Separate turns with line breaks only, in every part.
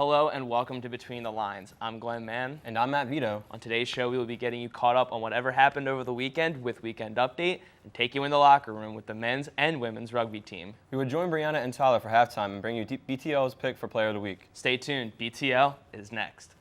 Hello and welcome to Between the Lines. I'm Glenn Mann.
And I'm Matt Vito.
On today's show, we will be getting you caught up on whatever happened over the weekend with Weekend Update and take you in the locker room with the men's and women's rugby team.
We will join Brianna and Tyler for halftime and bring you BTL's pick for Player of the Week.
Stay tuned. BTL is next.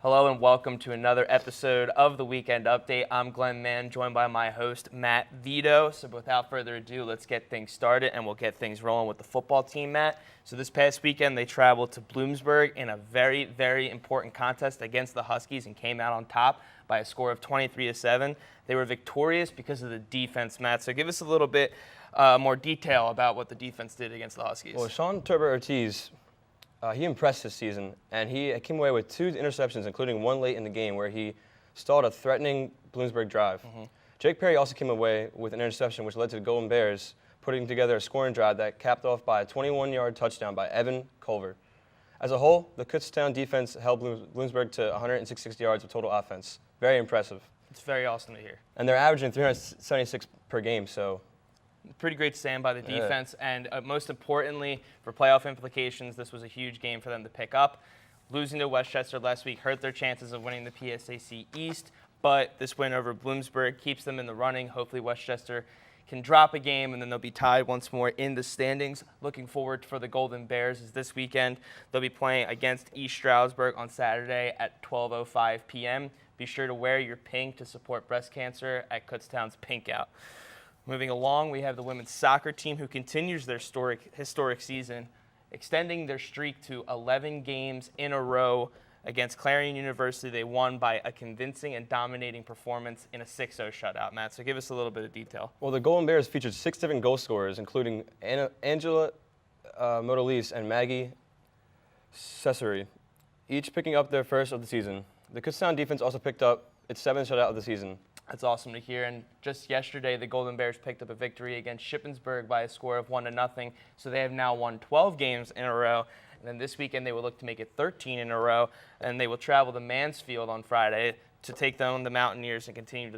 Hello and welcome to another episode of the Weekend Update. I'm Glenn Mann, joined by my host, Matt Vito. So without further ado, let's get things started and we'll get things rolling with the football team, Matt. So this past weekend, they traveled to Bloomsburg in a very, very important contest against the Huskies and came out on top by a score of 23-7. They were victorious because of the defense, Matt. So give us a little bit more detail about what the defense did against the Huskies.
Well, Sean Turbo-Ortiz, he impressed this season, and he came away with 2 interceptions, including one late in the game where he stalled a threatening Bloomsburg drive. Jake Perry also came away with an interception, which led to the Golden Bears putting together a scoring drive that capped off by a 21-yard touchdown by Evan Culver. As a whole, the Kutztown defense held Bloomsburg to 166 yards of total offense. Very impressive.
It's very awesome to hear.
And they're averaging 376 per game, so
pretty great stand by the defense, and most importantly, for playoff implications, this was a huge game for them to pick up. Losing to Westchester last week hurt their chances of winning the PSAC East, but this win over Bloomsburg keeps them in the running. Hopefully Westchester can drop a game, and then they'll be tied once more in the standings. Looking forward for the Golden Bears is this weekend. They'll be playing against East Stroudsburg on Saturday at 12:05 p.m. Be sure to wear your pink to support breast cancer at Kutztown's Pink Out. Moving along, we have the women's soccer team who continues their historic season, extending their streak to 11 games in a row against Clarion University. They won by a convincing and dominating performance in a 6-0 shutout, Matt. So give us a little bit of detail.
Well, the Golden Bears featured 6 different goal scorers, including Angela Modalise and Maggie Cesare, each picking up their first of the season. The Kutztown defense also picked up its 7th shutout of the season.
That's awesome to hear. And just yesterday, the Golden Bears picked up a victory against Shippensburg by a score of 1-0. So they have now won 12 games in a row. And then this weekend, they will look to make it 13 in a row. And they will travel to Mansfield on Friday to take down the Mountaineers and continue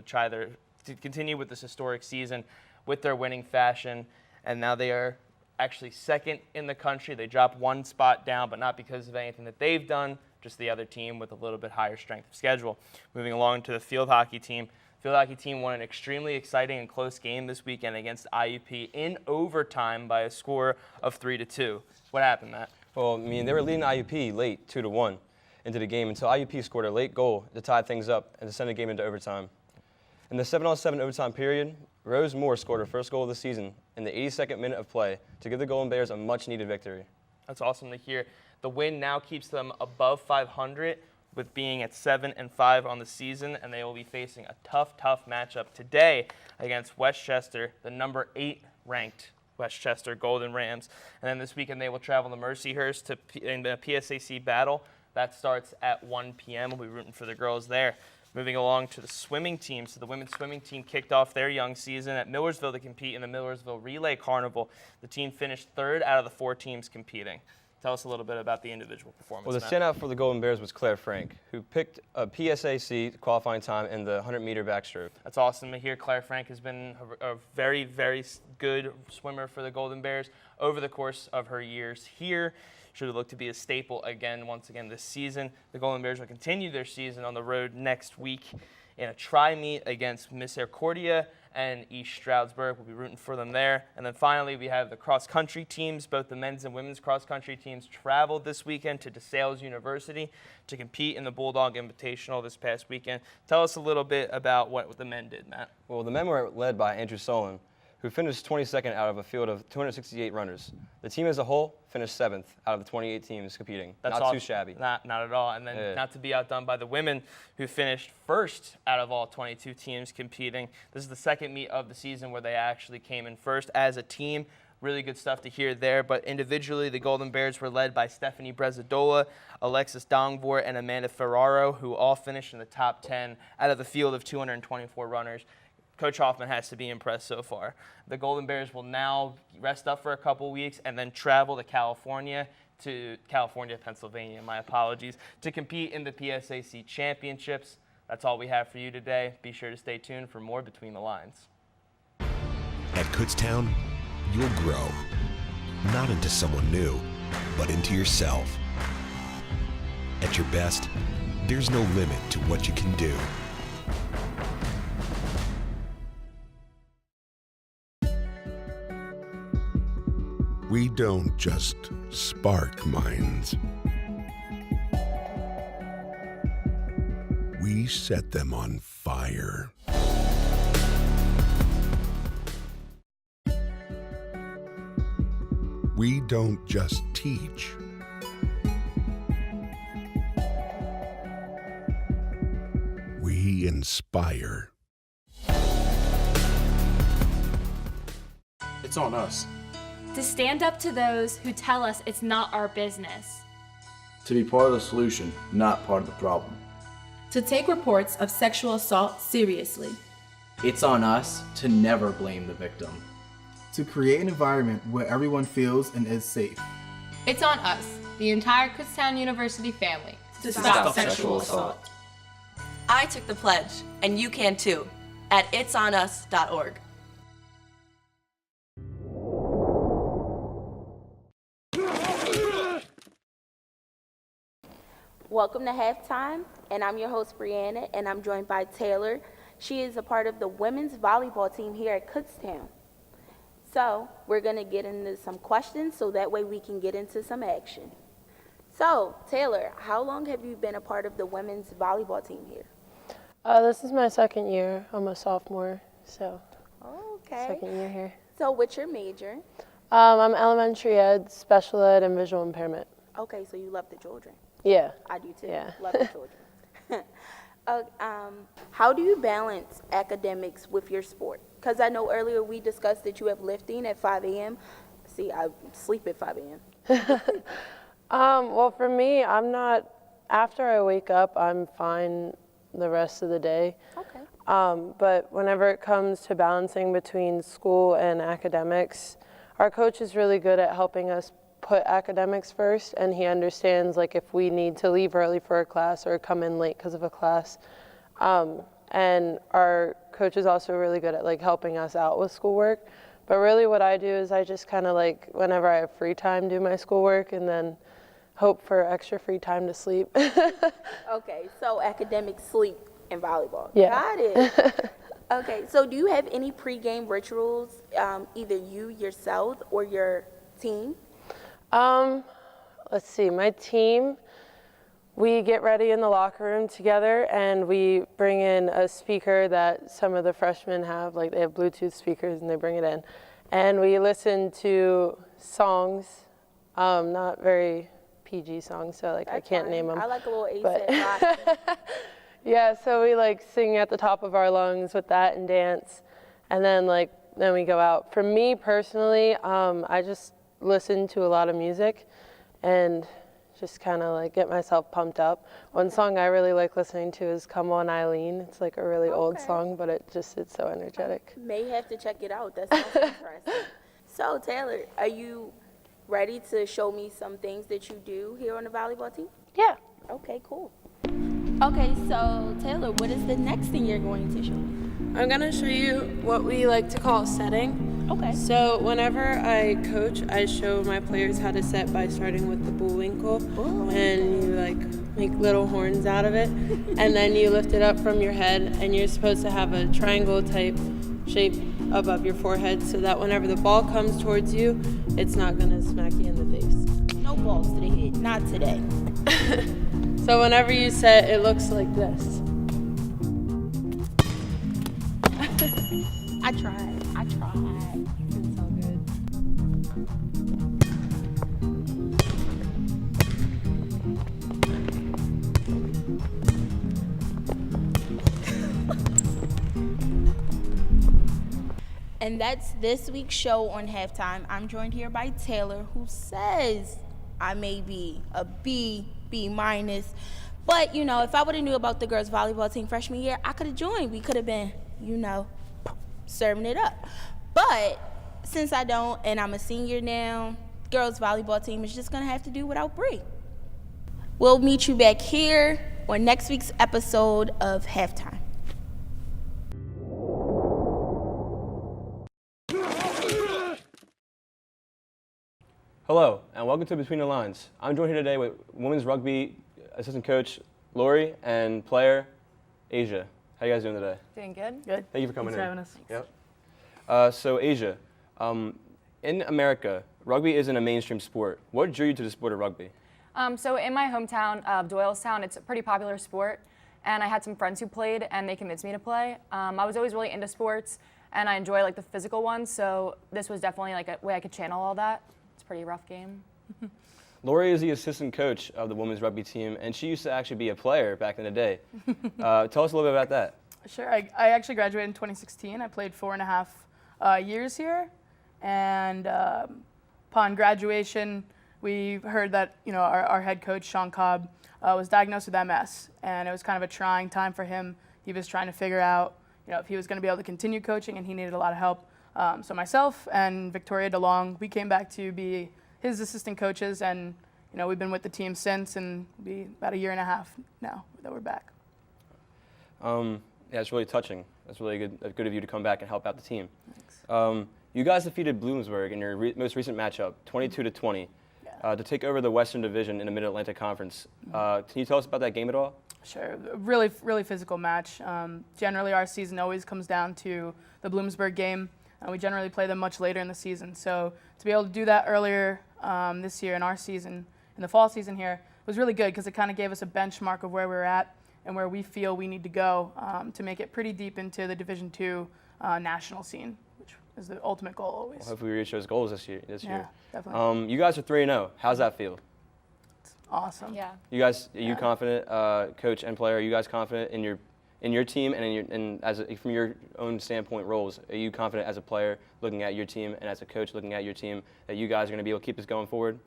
with this historic season with their winning fashion. And now they are actually second in the country. They dropped 1 spot down, but not because of anything that they've done, just the other team with a little bit higher strength of schedule. Moving along to the field hockey team. Field hockey team won an extremely exciting and close game this weekend against IUP in overtime by a score of 3-2. What happened, Matt?
Well, they were leading IUP late 2-1 into the game until IUP scored a late goal to tie things up and to send the game into overtime. In the 7-on-7 overtime period, Rose Moore scored her first goal of the season in the 82nd minute of play to give the Golden Bears a much-needed victory.
That's awesome to hear. The win now keeps them above 500, with being at 7-5 on the season, and they will be facing a tough matchup today against Westchester, the number 8 ranked Westchester Golden Rams. And then this weekend they will travel to Mercyhurst in the PSAC battle. That starts at 1 p.m. We'll be rooting for the girls there. Moving along to the swimming team. So the women's swimming team kicked off their young season at Millersville to compete in the Millersville Relay Carnival. The team finished 3rd out of the 4 teams competing. Tell us a little bit about the individual performance.
Well, the standout for the Golden Bears was Claire Frank, who picked a PSAC qualifying time in the 100-meter backstroke.
That's awesome to hear. Claire Frank has been a very, very good swimmer for the Golden Bears over the course of her years here. Should look to be a staple once again this season. The Golden Bears will continue their season on the road next week in a tri-meet against Misericordia and East Stroudsburg. We'll be rooting for them there. And then finally, we have the cross-country teams. Both the men's and women's cross-country teams traveled this weekend to DeSales University to compete in the Bulldog Invitational this past weekend. Tell us a little bit about what the men did, Matt.
Well, the men were led by Andrew Solon, who finished 22nd out of a field of 268 runners. The team as a whole finished 7th out of the 28 teams competing.
That's
not
awesome.
too shabby.
Not at all. And then not to be outdone by the women, who finished 1st out of all 22 teams competing. This is the second meet of the season where they actually came in 1st as a team. Really good stuff to hear there. But individually, the Golden Bears were led by Stephanie Brezadola, Alexis Dongvor, and Amanda Ferraro, who all finished in the top 10 out of the field of 224 runners. Coach Hoffman has to be impressed so far. The Golden Bears will now rest up for a couple weeks and then travel to Pennsylvania, my apologies, to compete in the PSAC Championships. That's all we have for you today. Be sure to stay tuned for more Between the Lines.
At Kutztown, you'll grow, not into someone new, but into yourself. At your best, there's no limit to what you can do. We don't just spark minds. We set them on fire. We don't just teach. We inspire.
It's on us.
To stand up to those who tell us it's not our business.
To be part of the solution, not part of the problem.
To take reports of sexual assault seriously.
It's on us to never blame the victim.
To create an environment where everyone feels and is safe.
It's on us, the entire Kutztown University family,
to stop sexual assault.
I took the pledge, and you can too, at itsonus.org.
Welcome to Halftime, and I'm your host, Brianna, and I'm joined by Taylor. She is a part of the women's volleyball team here at Kutztown. So we're going to get into some questions so that way we can get into some action. So, Taylor, how long have you been a part of the women's volleyball team here?
This is my 2nd year. I'm a sophomore, so
okay.
2nd year here.
So what's your major?
I'm elementary ed, special ed, and visual impairment.
Okay, so you love the children.
Yeah.
I do too.
Yeah.
Love the children. How do you balance academics with your sport? Because I know earlier we discussed that you have lifting at 5 a.m. See, I sleep at 5 a.m.
Well, for me, after I wake up, I'm fine the rest of the day.
Okay.
But whenever it comes to balancing between school and academics, our coach is really good at helping us put academics first, and he understands like if we need to leave early for a class or come in late because of a class. And our coach is also really good at like helping us out with schoolwork. But really what I do is I just kind of like whenever I have free time do my schoolwork and then hope for extra free time to sleep.
Okay, so academic, sleep, and volleyball.
Yeah.
Got it. Okay, so do you have any pregame rituals, either you yourself or your team?
Let's see, my team, we get ready in the locker room together and we bring in a speaker that some of the freshmen have, like they have Bluetooth speakers and they bring it in. And we listen to songs, not very PG songs, so like I can't name them.
I like a little ASAP rock.
Yeah, so we like sing at the top of our lungs with that and dance. And then we go out. For me personally, I just listen to a lot of music and just kind of like get myself pumped up. One song I really like listening to is Come On Eileen. It's like a really old song, but it's so energetic.
May have to check it out. That sounds interesting. So Taylor, are you ready to show me some things that you do here on the volleyball team?
Yeah.
Okay, cool. Okay, so Taylor, what is the next thing you're going to show me?
I'm going to show you what we like to call setting.
Okay.
So whenever I coach, I show my players how to set by starting with the bullwinkle. And you like make little horns out of it. And then you lift it up from your head and you're supposed to have a triangle type shape above your forehead so that whenever the ball comes towards you, it's not going to smack you in the face.
No balls to the head, not today.
So whenever you set, it looks like this.
I tried.
It's all good.
And that's this week's show on Halftime. I'm joined here by Taylor, who says I may be a B minus. But, you know, if I would have knew about the girls' volleyball team freshman year, I could have joined. We could have been, you know, serving it up. But since I don't, and I'm a senior now, girls' volleyball team is just going to have to do without Bree. We'll meet you back here on next week's episode of Halftime.
Hello, and welcome to Between the Lines. I'm joined here today with women's rugby assistant coach Lori and player Asia. How you guys doing today?
Doing good.
Good.
Thank you for coming
Thanks
in.
for having us.
Yep. So Asia, in America, rugby isn't a mainstream sport. What drew you to the sport of rugby?
So in my hometown of Doylestown, it's a pretty popular sport, and I had some friends who played, and they convinced me to play. I was always really into sports, and I enjoy like the physical ones, so this was definitely like a way I could channel all that. It's a pretty rough game.
Lori is the assistant coach of the women's rugby team, and she used to actually be a player back in the day. Tell us a little bit about that.
Sure. I actually graduated in 2016. I played 4.5 years here, and upon graduation, we heard that our head coach Sean Cobb was diagnosed with MS, and it was kind of a trying time for him. He was trying to figure out if he was going to be able to continue coaching, and he needed a lot of help. So myself and Victoria DeLong, we came back to be his assistant coaches, and we've been with the team since, and it'll be about 1.5 years now that we're back.
Yeah, it's really touching. That's really good of you to come back and help out the team. Thanks. You guys defeated Bloomsburg in your most recent matchup, 22-20, to take over the Western Division in the Mid-Atlantic Conference. Can you tell us about that game at all?
Sure. Really, really physical match. Generally, our season always comes down to the Bloomsburg game. We generally play them much later in the season. So to be able to do that earlier this year in our season, in the fall season here, was really good because it kind of gave us a benchmark of where we're at and where we feel we need to go to make it pretty deep into the Division II national scene, which is the ultimate goal always.
Well, hopefully we reach those goals this year.
Yeah, definitely.
You guys are 3-0. How's that feel?
It's awesome.
Yeah.
You guys, are you confident, coach and player? Are you guys confident in your team and from your own standpoint roles? Are you confident as a player looking at your team and as a coach looking at your team that you guys are going to be able to keep this going forward?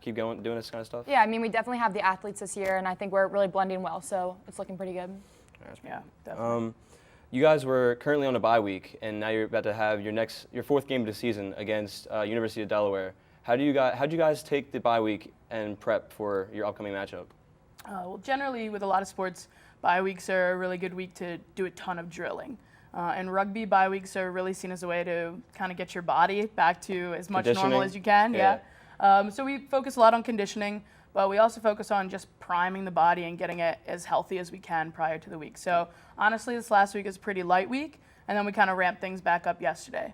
Keep going, doing this kind of stuff?
Yeah, I mean, we definitely have the athletes this year, and I think we're really blending well, so it's looking pretty good.
Yeah, definitely.
You guys were currently on a bye week, and now you're about to have your fourth game of the season against University of Delaware. How do you guys take the bye week and prep for your upcoming matchup?
Well, generally, with a lot of sports, bye weeks are a really good week to do a ton of drilling. And rugby, bye weeks are really seen as a way to kind of get your body back to as much normal as you can. Yeah. So we focus a lot on conditioning, but we also focus on just priming the body and getting it as healthy as we can prior to the week. So honestly, this last week is a pretty light week, and then we kind of ramped things back up yesterday.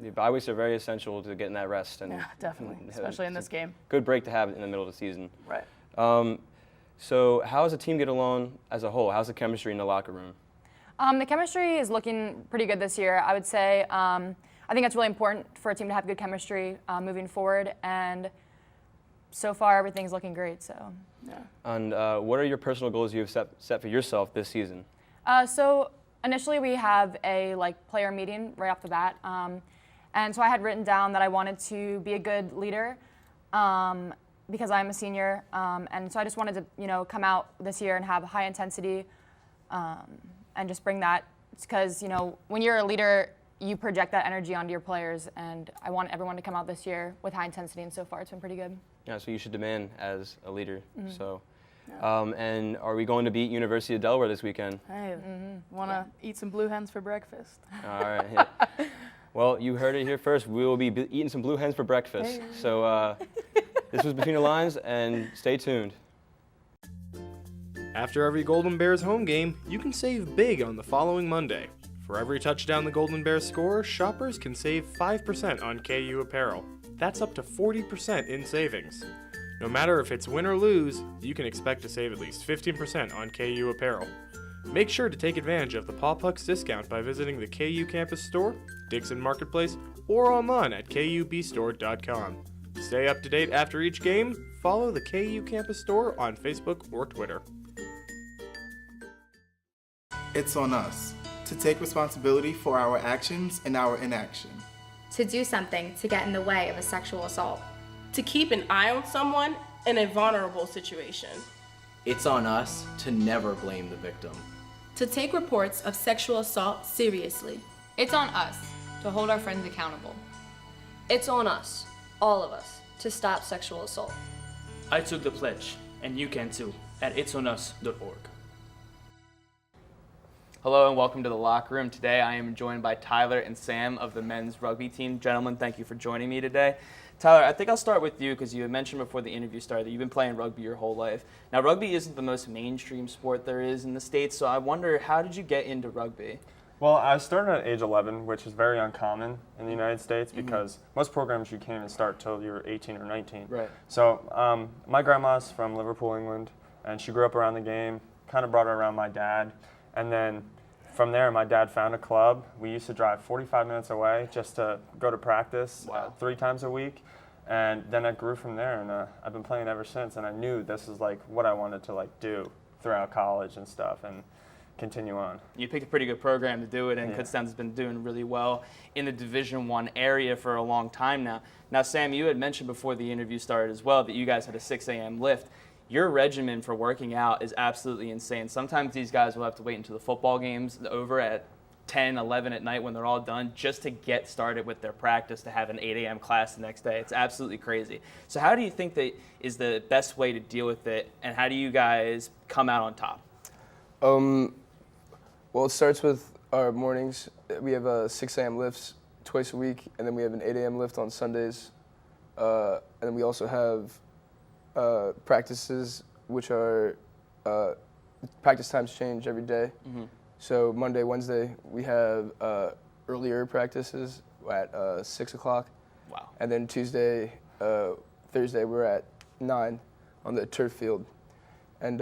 The bye weeks are very essential to getting that rest. And
yeah, definitely, especially in this game.
Good break to have in the middle of the season.
Right.
So how does the team get along as a whole? How's the chemistry in the locker room?
The chemistry is looking pretty good this year, I would say. I think it's really important for a team to have good chemistry moving forward, and so far everything's looking great. So.
Yeah.
And what are your personal goals you have set for yourself this season?
So initially we have a player meeting right off the bat, and so I had written down that I wanted to be a good leader because I'm a senior, and so I just wanted to come out this year and have high intensity and just bring that, because when you're a leader, you project that energy onto your players, and I want everyone to come out this year with high intensity, and so far it's been pretty good.
Yeah, so you should demand as a leader.
Mm-hmm.
So, and are we going to beat University of Delaware this weekend?
Hey, want to eat some Blue Hens for breakfast?
All right. Yeah. Well, you heard it here first. We will be eating some Blue Hens for breakfast. Hey. So this was Between the Lines, and stay tuned.
After every Golden Bears home game, you can save big on the following Monday. For every touchdown the Golden Bears score, shoppers can save 5% on KU apparel. That's up to 40% in savings. No matter if it's win or lose, you can expect to save at least 15% on KU apparel. Make sure to take advantage of the Paw Pucks discount by visiting the KU campus store, Dixon Marketplace, or online at kubstore.com. Stay up to date after each game. Follow the KU campus store on Facebook or Twitter.
It's on us to take responsibility for our actions and our inaction.
To do something to get in the way of a sexual assault.
To keep an eye on someone in a vulnerable situation.
It's on us to never blame the victim.
To take reports of sexual assault seriously.
It's on us to hold our friends accountable.
It's on us, all of us, to stop sexual assault.
I took the pledge, and you can too, at itsonus.org.
Hello and welcome to the locker room. Today I am joined by Tyler and Sam of the men's rugby team. Gentlemen, thank you for joining me today. Tyler, I think I'll start with you because you had mentioned before the interview started that you've been playing rugby your whole life. Now, rugby isn't the most mainstream sport there is in the States, so I wonder, how did you get into rugby?
Well, I started at age 11, which is very uncommon in the United States because most programs you can't even start till you're 18 or 19.
Right.
So my grandma's from Liverpool, England, and she grew up around the game, kind of brought her around my dad. And then from there, my dad found a club. We used to drive 45 minutes away just to go to practice 3 times a week. And then I grew from there, and I've been playing ever since. And I knew this is like what I wanted to like do throughout college and stuff, and continue on.
You picked a pretty good program to do it, and
Yeah.
Kutztown's been doing really well in the Division I area for a long time now. Now, Sam, you had mentioned before the interview started as well that you guys had a 6 a.m. lift. Your regimen for working out is absolutely insane. Sometimes these guys will have to wait until the football game's over at 10, 11 at night when they're all done just to get started with their practice to have an 8 a.m. class the next day. It's absolutely crazy. So how do you think that is the best way to deal with it, and how do you guys come out on top?
Well, it starts with our mornings. We have 6 a.m. lifts twice a week, and then we have an 8 a.m. lift on Sundays. And then we also have practices, which are practice times change every day.
Mm-hmm.
So Monday, Wednesday, we have earlier practices at 6 o'clock.
Wow.
And then Tuesday, Thursday, we're at 9 on the turf field. And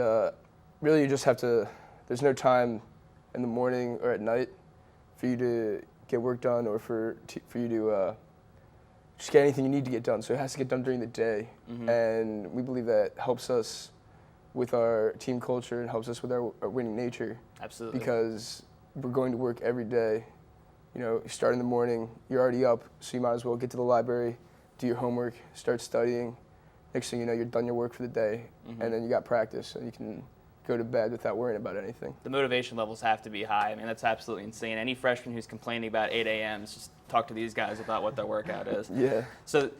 really you just have to, there's no time in the morning or at night for you to get work done or for you to just get anything you need to get done. So it has to get done during the day.
Mm-hmm.
And we believe that helps us with our team culture and helps us with our winning nature.
Absolutely.
Because we're going to work every day. You know, you start in the morning, you're already up, so you might as well get to the library, do your homework, start studying. Next thing you know, you're done your work for the day,
Mm-hmm.
and then you got practice, and you can go to bed without worrying about anything.
The motivation levels have to be high. I mean, that's absolutely insane. Any freshman who's complaining about 8 a.m.s, just talk to these guys about what their workout is.
Yeah.
So,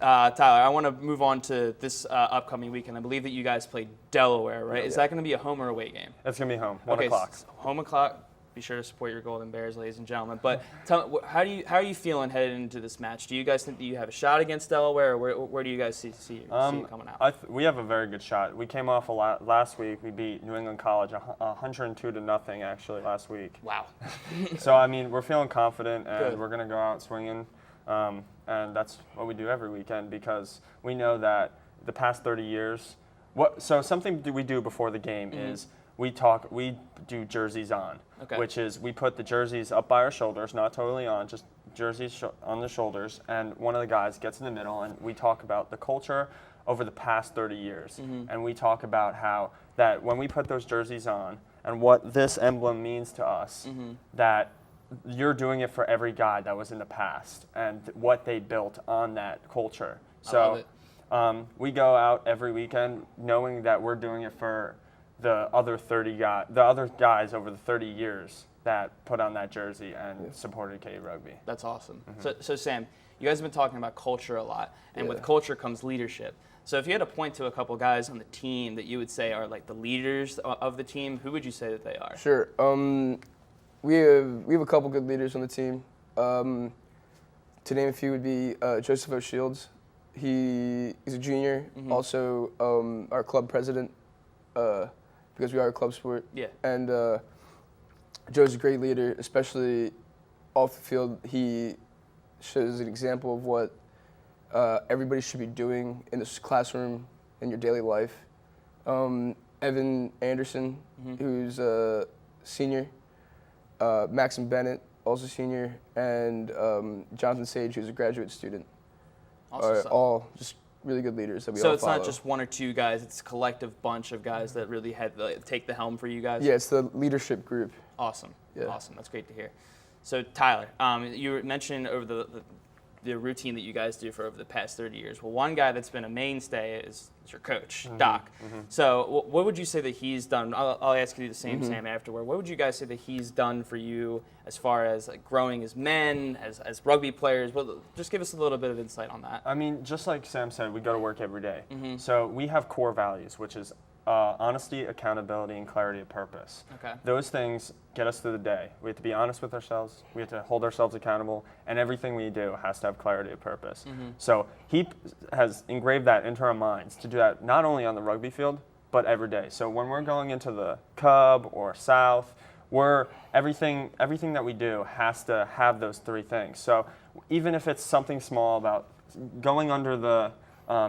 Tyler, I want to move on to this upcoming weekend. I believe that you guys played Delaware, right?
Yeah.
Is that going to be a home or away game?
It's going to be home, 1 o'clock.
Home o'clock. Be sure to support your Golden Bears, ladies and gentlemen. But tell me, how are you feeling headed into this match? Do you guys think that you have a shot against Delaware, or where do you guys see it coming out?
We have a very good shot. We came off last week. We beat New England College 102-0 actually last week.
Wow.
So I mean, we're feeling confident, and
Good.
we're going to go out swinging, and that's what we do every weekend because we know that the past 30 years. So something we do before the game is we do jerseys on, which is we put the jerseys up by our shoulders, not totally on, just jerseys on the shoulders, and one of the guys gets in the middle, and we talk about the culture over the past 30 years, and we talk about how that when we put those jerseys on and what this emblem means to us, that you're doing it for every guy that was in the past and what they built on that culture. So we go out every weekend knowing that we're doing it for the other guys over the 30 years that put on that jersey and supported KU Rugby.
That's awesome. So Sam, you guys have been talking about culture a lot, and with culture comes leadership. So if you had to point to a couple guys on the team that you would say are like the leaders of the team, who would you say that they are?
Sure. We have a couple good leaders on the team. To name a few would be Joseph O'Shields. He's a junior, also our club president, because we are a club sport.
Yeah.
And Joe's a great leader, especially off the field. He shows an example of what everybody should be doing in this classroom in your daily life. Evan Anderson, who's a senior, Maxim Bennett, also senior, and Jonathan Sage, who's a graduate student, are all just really good leaders that we all follow.
So it's not just one or two guys, it's a collective bunch of guys that really take the helm for you guys?
Yeah, it's the leadership group.
Awesome.
Yeah.
Awesome. That's great to hear. So Tyler, you mentioned over the routine that you guys do for over the past 30 years. Well, one guy that's been a mainstay is your coach, Doc. So what would you say that he's done? I'll ask you the same, Sam, afterward. What would you guys say that he's done for you as far as like growing as men, as rugby players? Well, just give us a little bit of insight on that.
I mean, just like Sam said, we go to work every day. So we have core values, which is honesty, accountability, and clarity of purpose.
Okay.
Those things get us through the day. We have to be honest with ourselves. We have to hold ourselves accountable, and everything we do has to have clarity of purpose. So he has engraved that into our minds to do that not only on the rugby field, but every day. So when we're going into the Cub or South, everything that we do has to have those three things. So even if it's something small about going under the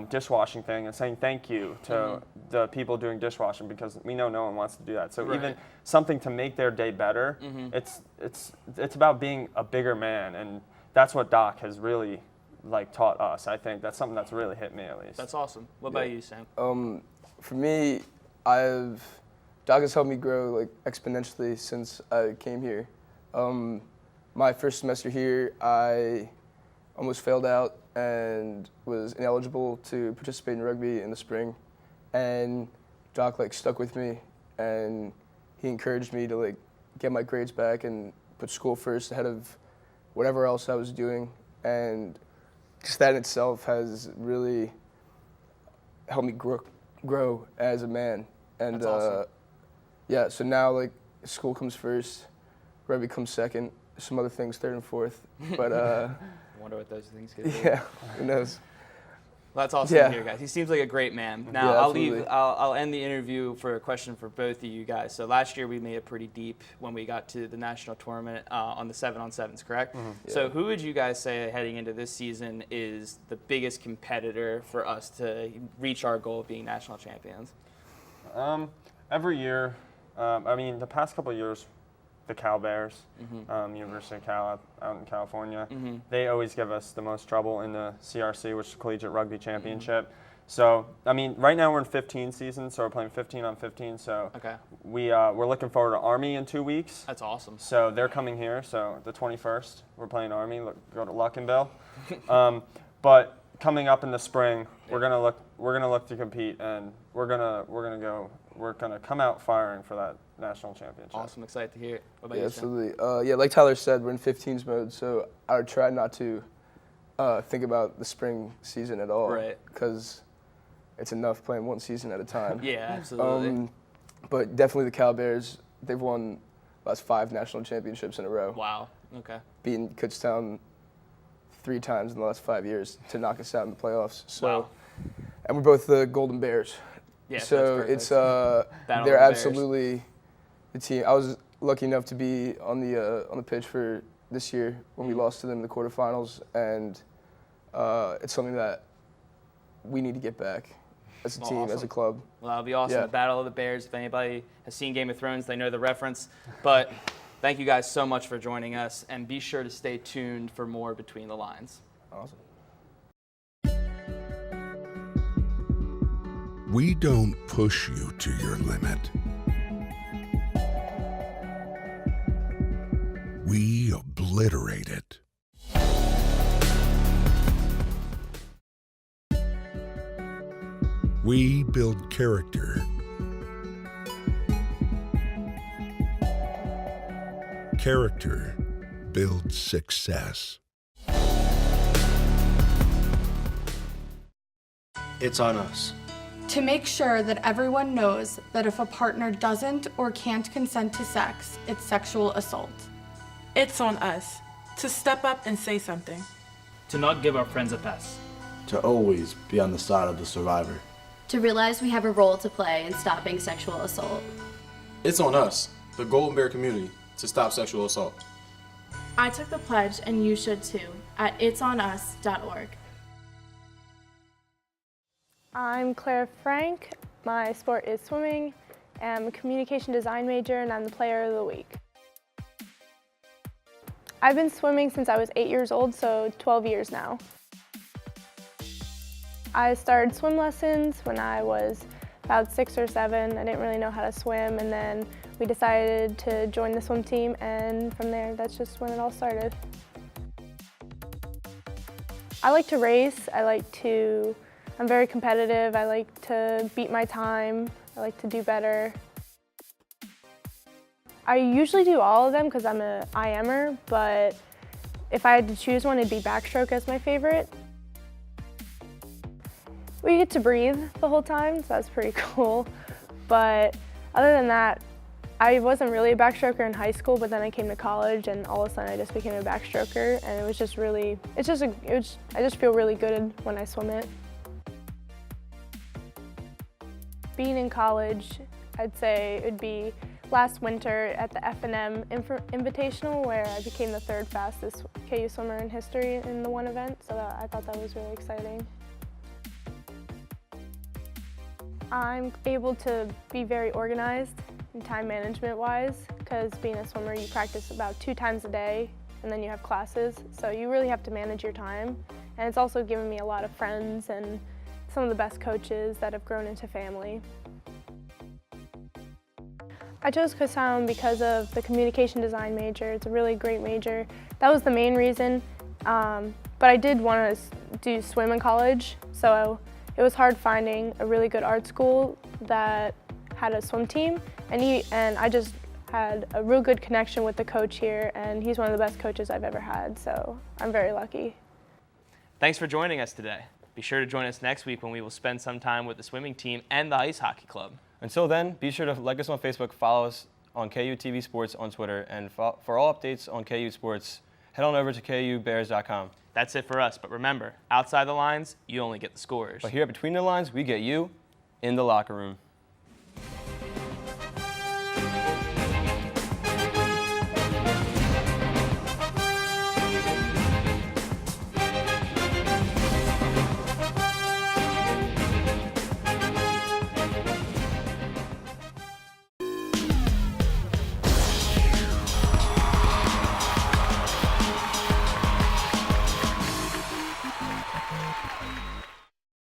dishwashing thing and saying thank you to the people doing dishwashing, because we know no one wants to do that. So even something to make their day better, it's about being a bigger man, and that's what Doc has really taught us. I think that's something that's really hit me at least.
That's awesome. What about you, Sam?
For me, Doc has helped me grow exponentially since I came here. My first semester here, I almost failed out and was ineligible to participate in rugby in the spring. And Doc stuck with me, and he encouraged me to get my grades back and put school first ahead of whatever else I was doing. And just that in itself has really helped me grow as a man. And
That's awesome.
Yeah, so now school comes first, rugby comes second, some other things third and fourth. But
I wonder what those things could be.
Yeah, who knows?
Well, that's awesome to hear, guys. He seems like a great man. Now,
Yeah,
I'll end the interview for a question for both of you guys. So last year we made it pretty deep when we got to the national tournament on the 7-on-7s, correct? So who would you guys say heading into this season is the biggest competitor for us to reach our goal of being national champions?
Every year, I mean, the past couple of years, the Cal Bears, University of Cal out in California, they always give us the most trouble in the CRC, which is the Collegiate Rugby Championship. So, I mean, right now we're in 15 seasons, so we're playing 15 on 15. So we're looking forward to Army in 2 weeks.
That's awesome.
So they're coming here. So the 21st, we're playing Army. Go to Luckinbill. But coming up in the spring, we're gonna look to compete, and we're gonna come out firing for that national championship.
Awesome, excited to hear it. What about
Yeah,
you, Sam?
absolutely. Yeah, like Tyler said, we're in 15s mode, so I would try not to think about the spring season at all,
Right.
because it's enough playing one season at a time.
Yeah, absolutely.
But definitely the Cal Bears, they've won the last 5 national championships in a row.
Wow. Okay.
Beating Kutztown 3 times in the last 5 years to knock us out in the playoffs. So,
Wow.
And we're both the Golden Bears.
Yeah,
so
that's
it's
Battle of
they're
the Bears.
absolutely the team. I was lucky enough to be on the pitch for this year when we lost to them in the quarterfinals, and it's something that we need to get back as a team, as a club.
Well, that'll be awesome.
Yeah.
The Battle of the Bears. If anybody has seen Game of Thrones, they know the reference. But thank you guys so much for joining us, and be sure to stay tuned for more Between the Lines.
Awesome.
We don't push you to your limit. We obliterate it. We build character. Character builds success.
It's on us.
To make sure that everyone knows that if a partner doesn't or can't consent to sex, it's sexual assault.
It's on us to step up and say something.
To not give our friends a pass.
To always be on the side of the survivor.
To realize we have a role to play in stopping sexual assault.
It's on us, the Golden Bear community,
to stop sexual assault.
I took the pledge, and you should too, at itsonus.org.
I'm Claire Frank. My sport is swimming. I'm a communication design major, and I'm the player of the week. I've been swimming since I was 8 years old, so 12 years now. I started swim lessons when I was about 6 or 7. I didn't really know how to swim, and then we decided to join the swim team, and from there, that's just when it all started. I like to race. I'm very competitive. I like to beat my time. I like to do better. I usually do all of them because I'm an IMer, but if I had to choose one, it'd be backstroke as my favorite. We get to breathe the whole time, so that's pretty cool. But other than that, I wasn't really a backstroker in high school, but then I came to college and all of a sudden I just became a backstroker, and it was just really, I just feel really good when I swim it. Being in college, I'd say it would be last winter at the F&M Invitational, where I became the 3rd fastest KU swimmer in history in the one event, so I thought that was really exciting. I'm able to be very organized and time management wise, because being a swimmer you practice about 2 times a day and then you have classes, so you really have to manage your time. And it's also given me a lot of friends and some of the best coaches that have grown into family. I chose Kutztown because of the communication design major. It's a really great major. That was the main reason, but I did want to do swim in college, so it was hard finding a really good art school that had a swim team, and I just had a real good connection with the coach here, and he's one of the best coaches I've ever had, so I'm very lucky.
Thanks for joining us today. Be sure to join us next week when we will spend some time with the swimming team and the ice hockey club.
Until then, be sure to like us on Facebook, follow us on KU TV Sports on Twitter, and for all updates on KU Sports, head on over to KUBears.com.
That's it for us, but remember, outside the lines, you only get the scores.
But here at Between the Lines, we get you in the locker room.